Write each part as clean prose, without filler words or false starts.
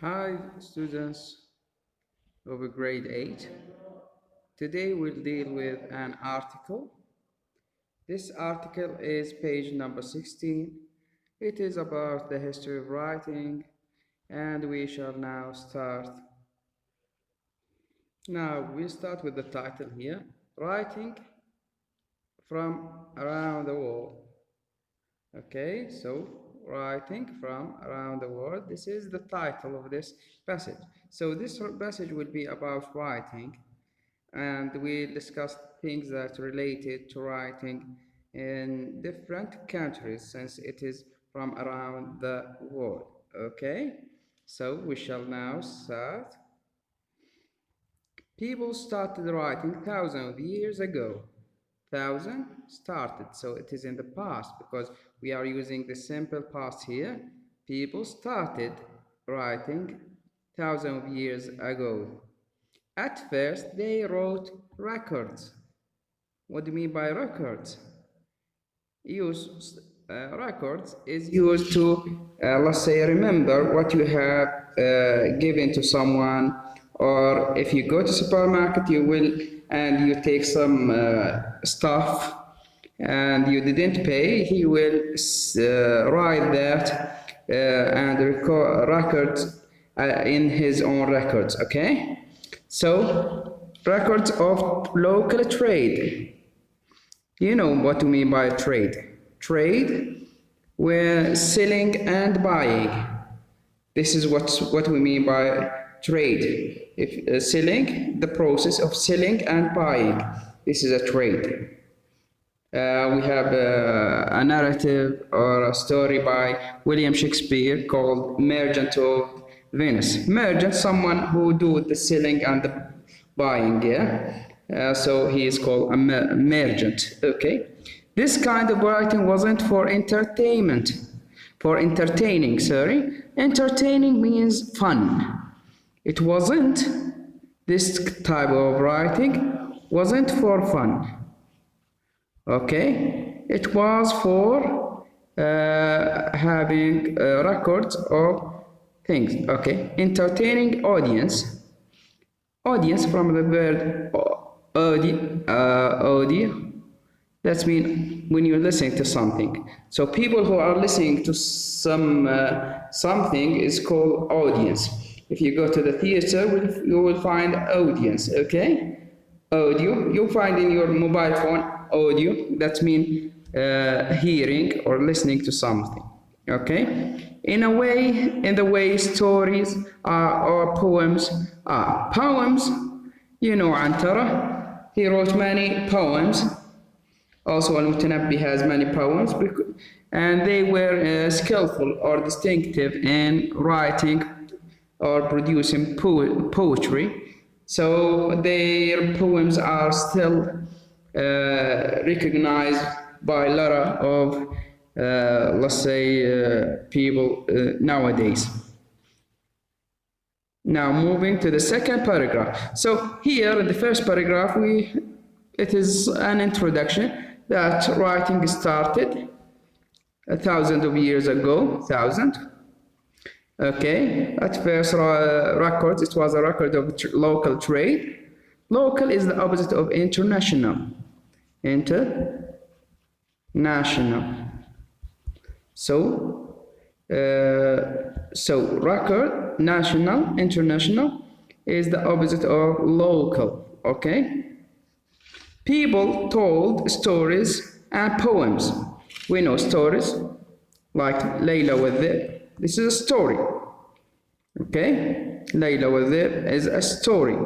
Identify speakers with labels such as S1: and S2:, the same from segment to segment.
S1: Hi students of grade 8. Today we'll deal with an article. This article is page number 16. It is about the history of writing, and we shall now start. Now we'll start with the title here, Writing from Around the World. Okay, so writing from around the world. This is the title of this passage. So this passage will be about writing, and we'll discuss things that related to writing in different countries since it is from around the world. Okay, so we shall now start. People started writing thousands of years ago. Thousand started, so it is in the past because we are using the simple past here. People started writing thousands of years ago. At first they wrote records. What do you mean by records? Records is used to let's say remember what you have given to someone, or if you go to supermarket you will and you take some stuff and you didn't pay, he will write that and record in his own records. Okay, so records of local trade. You know what to mean by trade. Trade, we're selling and buying. This is what we mean by trade. If selling, the process of selling and buying. This is a trade. We have a narrative or a story by William Shakespeare called Merchant of Venice. Merchant, someone who do the selling and the buying, yeah? So he is called a merchant. Okay, this kind of writing wasn't for entertainment, for entertaining. Entertaining means fun. It wasn't. This type of writing wasn't for fun. Okay, it was for having records of things. Okay, entertaining audience. Audience from the word audio, that's mean when you're listening to something. So people who are listening to something is called audience. If you go to the theater, you will find audience. Okay, audio, you'll find in your mobile phone audio, that means hearing or listening to something. Okay, in the way stories or poems are. Poems, you know Antara, he wrote many poems. Also Al-Mutanabbi has many poems, and they were skillful or distinctive in writing or producing poetry. So their poems are still recognized by a lot of let's say people nowadays. Now moving to the second paragraph. So here in the first paragraph it is an introduction that writing started 1,000 of years ago. 1,000. Okay, at first records, it was a record of local trade. Local is the opposite of international. International. So record, national, international is the opposite of local. Okay. People told stories and poems. We know stories like Layla with it. This is a story. Okay, Layla with it is a story.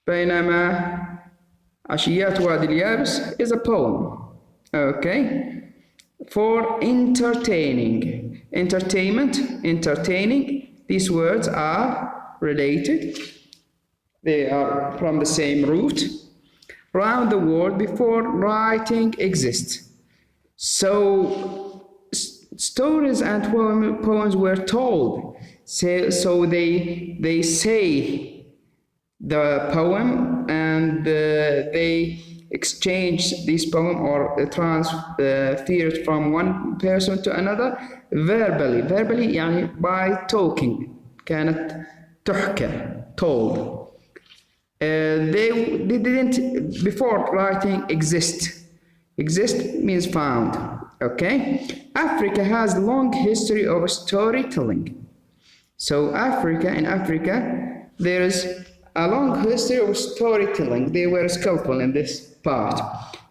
S1: بينما عشيات وادي اليابس is a poem. Okay, for entertaining, entertaining, these words are related. They are from the same root. Around the world before writing exists. So stories and poems were told. So they say the poem and they exchange this poem or transfer it from one person to another verbally. Verbally يعني by talking. كانت تحكى told. They didn't before writing exist. Exist means found. Okay. Africa has long history of storytelling. So in Africa there is a long history of storytelling. They were skillful in this part.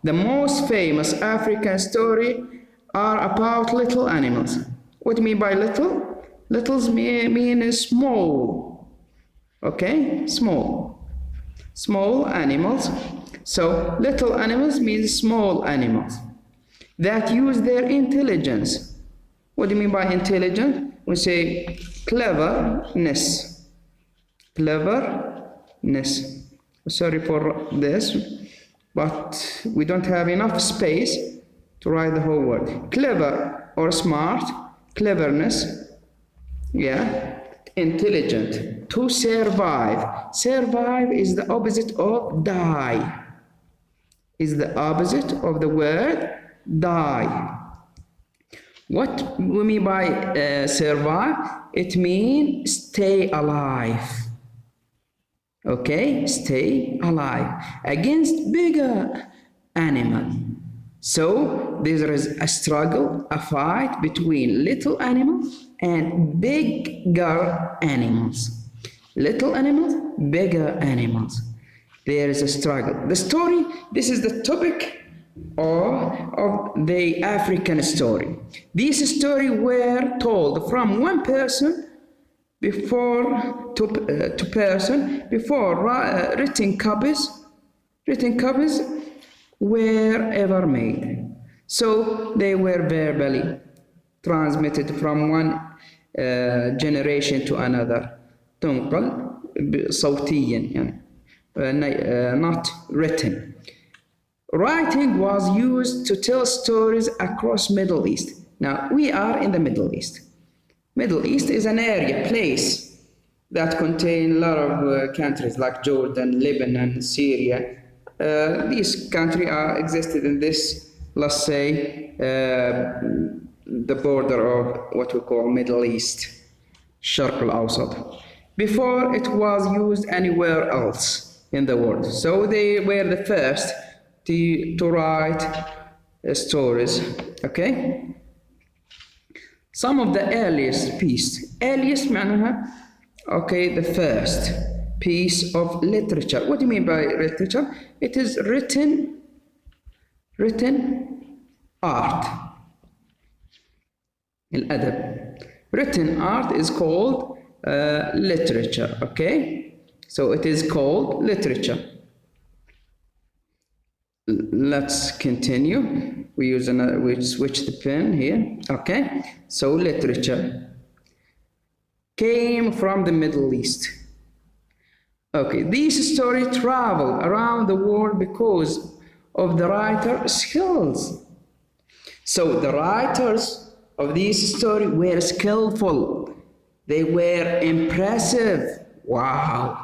S1: The most famous African story are about little animals. What do you mean by little? Littles mean small. Okay, small animals. So little animals means small animals that use their intelligence. What do you mean by intelligence? We say cleverness. Sorry for this, but we don't have enough space to write the whole word. Clever or smart, cleverness, yeah, intelligent. To survive. Survive is the opposite of die. Is the opposite of the word die. What we mean by survive? It means stay alive. Okay, stay alive against bigger animal. So there is a struggle, a fight between little animals and bigger animals. Little animals, bigger animals. There is a struggle. The story, this is the topic of the African story. These stories were told from one person to person before written copies were ever made. So they were verbally transmitted from one generation to another. تنقل صوتيا يعني not written. Writing was used to tell stories across Middle East. Now we are in the Middle East. Middle East is an area, place that contain a lot of countries like Jordan, Lebanon, Syria. These countries are existed in this, let's say, the border of what we call Middle East, Sharq al-Awsat. Before it was used anywhere else in the world. So they were the first to write stories. Okay. Some of the earliest معناها okay, the first piece of literature. What do you mean by literature? It is written art. الأدب. Written art is called literature. Okay, so it is called literature. Let's continue. We switch the pen here. Okay, so literature came from the Middle East. Okay, these stories traveled around the world because of the writer's skills. So the writers of these stories were skillful. They were impressive. Wow.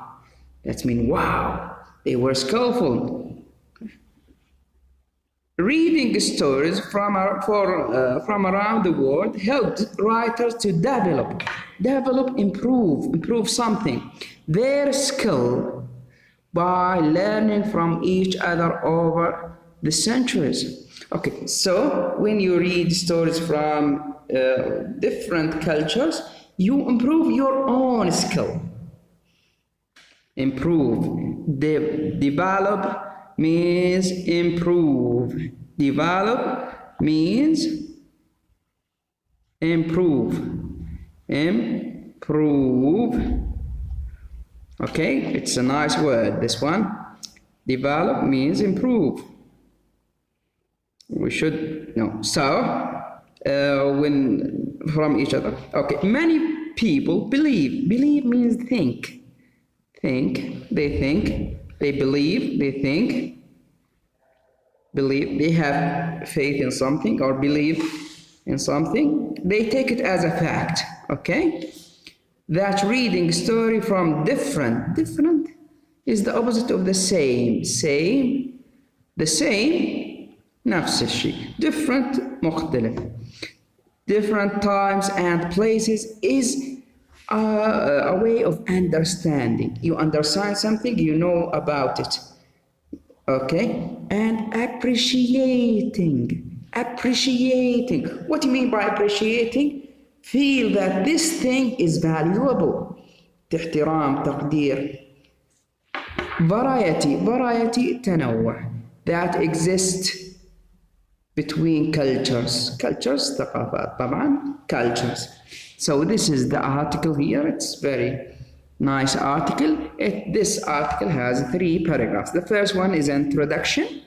S1: That means wow. They were skillful. Reading stories from around the world helped writers to improve something, their skill, by learning from each other over the centuries. Okay, so when you read stories from different cultures, you improve your own skill. Improve. Develop means improve. Develop means improve. Improve. Okay, it's a nice word, this one. Develop means improve. We should know. So, when from each other. Okay, many people believe. Believe means think. Think, they think. They believe, they think. Believe, they have faith in something or believe in something. They take it as a fact, okay? That reading story from different is the opposite of the same. The same, نفس الشيء. Different, مختلف. Different times and places is a way of understanding. You understand something, you know about it. Okay? And appreciating. Appreciating. What do you mean by appreciating? Feel that this thing is valuable. احترام، تقدير. Variety تنوع that exists between cultures ثقافات طبعا cultures. So this is the article here. It's very nice article. This article has 3 paragraphs. The first one is introduction.